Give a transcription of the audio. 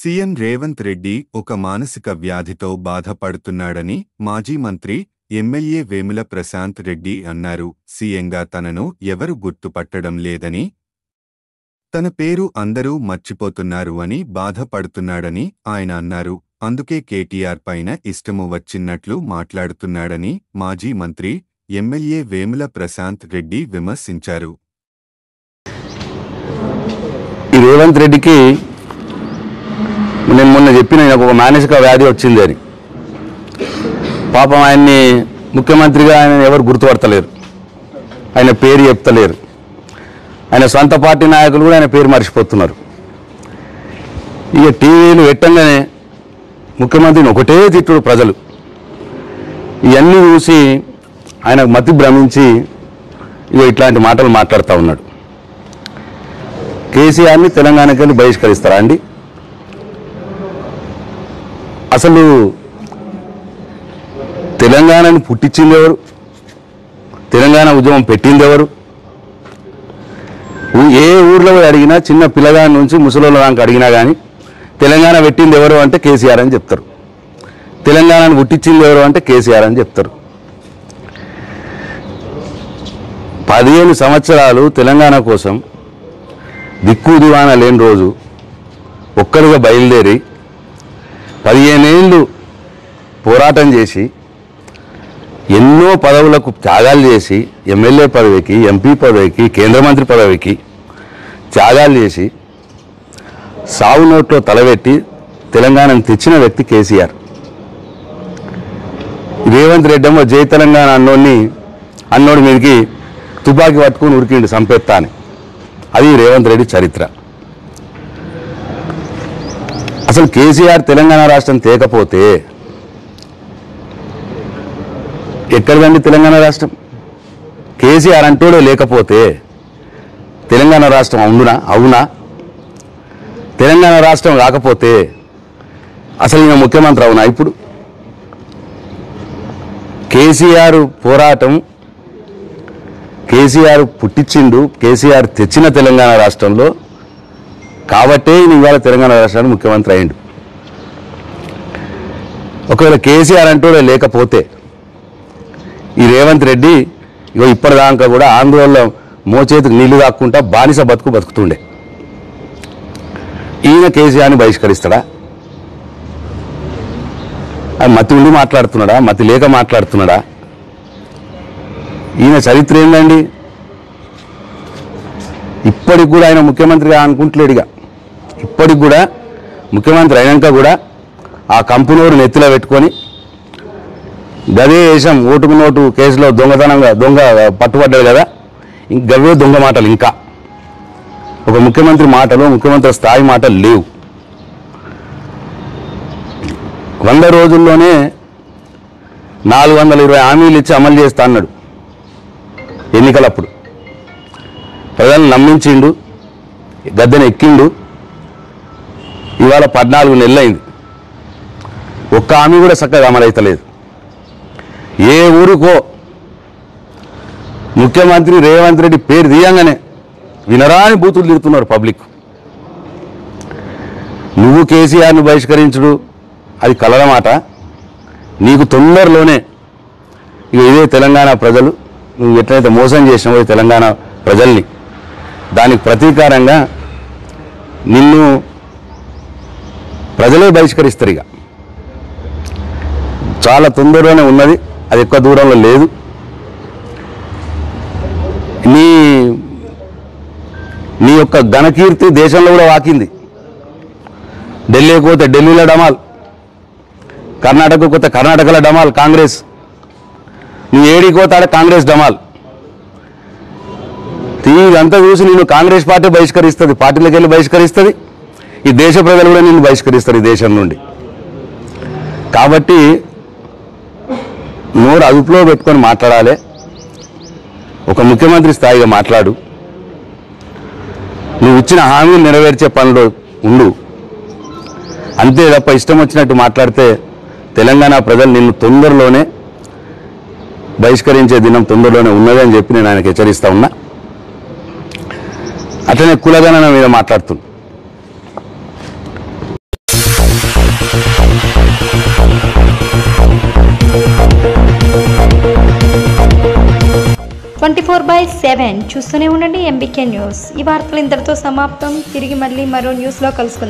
CM Revanth Reddy ఒక మానసిక వ్యాధితో బాధపడుతున్నాడని మాజీ మంత్రి ఎమ్మెల్యే వేముల ప్రశాంత్ రెడ్డి అన్నారు. సీఎంగా తనను ఎవరు గుర్తుపట్టడం లేదని, తన పేరు అందరూ మర్చిపోతున్నారు అని బాధపడుతున్నాడని ఆయన అన్నారు. అందుకే కేటీఆర్ పైన ఇష్టము వచ్చినట్లు మాట్లాడుతున్నాడని మాజీ మంత్రి ఎమ్మెల్యే వేముల ప్రశాంత్ రెడ్డి విమర్శించారు. ఈ రేవంత్ రెడ్డికి నేను మొన్న చెప్పిన ఒక మానసిక వ్యాధి వచ్చింది అని. పాపం ఆయన్ని ముఖ్యమంత్రిగా ఆయన ఎవరు గుర్తుపడతలేరు, ఆయన పేరు చెప్తలేరు. ఆయన సొంత పార్టీ నాయకులు కూడా ఆయన పేరు మర్చిపోతున్నారు. ఇక టీవీలు పెట్టంగానే ముఖ్యమంత్రిని ఒకటే తిట్టుడు ప్రజలు. ఇవన్నీ చూసి ఆయన మతి భ్రమించి ఇక ఇట్లాంటి మాటలు మాట్లాడుతూ ఉన్నాడు. కేసీఆర్ని తెలంగాణకి వెళ్ళి బహిష్కరిస్తారా అండి? అసలు తెలంగాణని పుట్టించింది ఎవరు? తెలంగాణ ఉద్యమం పెట్టింది ఎవరు? ఏ ఊర్లో అడిగినా, చిన్న పిల్లగాని నుంచి ముసలోళ్ళ దాకా అడిగినా కానీ తెలంగాణ పెట్టింది ఎవరు అంటే కేసీఆర్ అని చెప్తారు. తెలంగాణను పుట్టించింది ఎవరు అంటే కేసీఆర్ అని చెప్తారు. 15 సంవత్సరాలు తెలంగాణ కోసం దిక్కు దివానా లేని రోజు ఒక్కరిగా బయలుదేరి 15 ఏళ్ళు పోరాటం చేసి ఎన్నో పదవులకు త్యాగాలు చేసి ఎమ్మెల్యే పదవికి, ఎంపీ పదవికి, కేంద్ర మంత్రి పదవికి త్యాగాలు చేసి సావు నోట్లో తలబెట్టి తెలంగాణను తెచ్చిన వ్యక్తి కేసీఆర్. రేవంత్ రెడ్డి ఏమో జై తెలంగాణ అన్నోడి మీదకి తుపాకీ పట్టుకుని ఉరికిండు సంపెత్తా అని. అది రేవంత్ రెడ్డి చరిత్ర. అసలు కేసీఆర్ తెలంగాణ రాష్ట్రం తేకపోతే ఎక్కడిదండి తెలంగాణ రాష్ట్రం? కేసీఆర్ అంటూడే లేకపోతే తెలంగాణ రాష్ట్రం అవునా? తెలంగాణ రాష్ట్రం రాకపోతే అసలు ఈయన ముఖ్యమంత్రి అవునా? ఇప్పుడు కేసీఆర్ పోరాటం, కేసీఆర్ పుట్టించిండు, కేసీఆర్ తెచ్చిన తెలంగాణ రాష్ట్రంలో కాబట్టే ఇవాళ తెలంగాణ రాష్ట్రానికి ముఖ్యమంత్రి అయ్యిండు. ఒకవేళ కేసీఆర్ అంటూనే లేకపోతే ఈ రేవంత్ రెడ్డి ఇప్పటిదాకా కూడా ఆందోళన మోచేతికి నీళ్లు దాక్కుంటా బానిస బతుకుతుండే. ఈయన కేసీఆర్ని బహిష్కరిస్తాడా? మతి ఉండి మాట్లాడుతున్నాడా, మతి లేక మాట్లాడుతున్నాడా? ఈయన చరిత్ర ఏందండి? ఇప్పటికి కూడా ఆయన ముఖ్యమంత్రిగా అనుకుంటలేడుగా. ఇప్పటికి కూడా ముఖ్యమంత్రి అయినాక కూడా ఆ కంపెనీని నెత్తిలో పెట్టుకొని గదే వేషం, ఓటుకు నోటు కేసులో దొంగ పట్టుబడ్డాడు కదా, గవే దొంగ మాటలు. ఇంకా ఒక ముఖ్యమంత్రి మాటలు, ముఖ్యమంత్రి స్థాయి మాటలు లేవు. 100 రోజుల్లోనే 420 హామీలు ఇచ్చి అమలు చేస్తా అన్నాడు ఎన్నికలప్పుడు. ప్రజలను నమ్మించిండు, గద్దెను ఎక్కిండు. ఇవాళ 14 నెలలు అయింది, ఒక్క హామీ కూడా చక్కగా అమలైతలేదు. ఏ ఊరికో ముఖ్యమంత్రి రేవంత్ రెడ్డి పేరు తీయంగానే వినరాని బూతులు తిరుగుతున్నారు పబ్లిక్. నువ్వు కేసీఆర్ను బహిష్కరించుడు అది కలల మాట. నీకు తొందరలోనే ఇదే తెలంగాణ ప్రజలు, నువ్వు ఎట్లయితే మోసం చేసినావో తెలంగాణ ప్రజల్ని, దానికి ప్రతీకారంగా నిన్ను ప్రజలే బహిష్కరిస్తారు. ఇక చాలా తొందరలోనే ఉన్నది, అది ఎక్కువ దూరంలో లేదు. నీ యొక్క ఘనకీర్తి దేశంలో కూడా వాకింది. ఢిల్లీకి పోతే ఢిల్లీలో డమాల్, కర్ణాటకకు పోతే కర్ణాటకలో డమాల్ కాంగ్రెస్, నీ ఏడికి పోతాడ కాంగ్రెస్ డమాల్. ఇదంతా చూసి నేను కాంగ్రెస్ పార్టీ బహిష్కరిస్తుంది, పార్టీలకు వెళ్ళి బహిష్కరిస్తుంది. ఈ దేశ ప్రజలు కూడా నిన్ను బహిష్కరిస్తారు ఈ దేశం నుండి. కాబట్టి నోరు అదుపులో పెట్టుకొని మాట్లాడాలి. ఒక ముఖ్యమంత్రి స్థాయిగా మాట్లాడు. నువ్వు ఇచ్చిన హామీలు నెరవేర్చే పనిలో ఉండు. అంతే తప్ప ఇష్టం వచ్చినట్టు మాట్లాడితే తెలంగాణ ప్రజలు నిన్ను తొందరలోనే బహిష్కరించే దినం తొందరలోనే ఉన్నదని చెప్పి నేను ఆయనకు హెచ్చరిస్తా ఉన్నా. అట్లనే కులగణన మీద మాట్లాడుతుంది. 24/7 చూస్తూనే ఉండండి ఎంబీకే న్యూస్. ఈ వార్తలు ఇంతటితో సమాప్తం. తిరిగి మళ్ళీ మరో న్యూస్లో కలుసుకుందాం.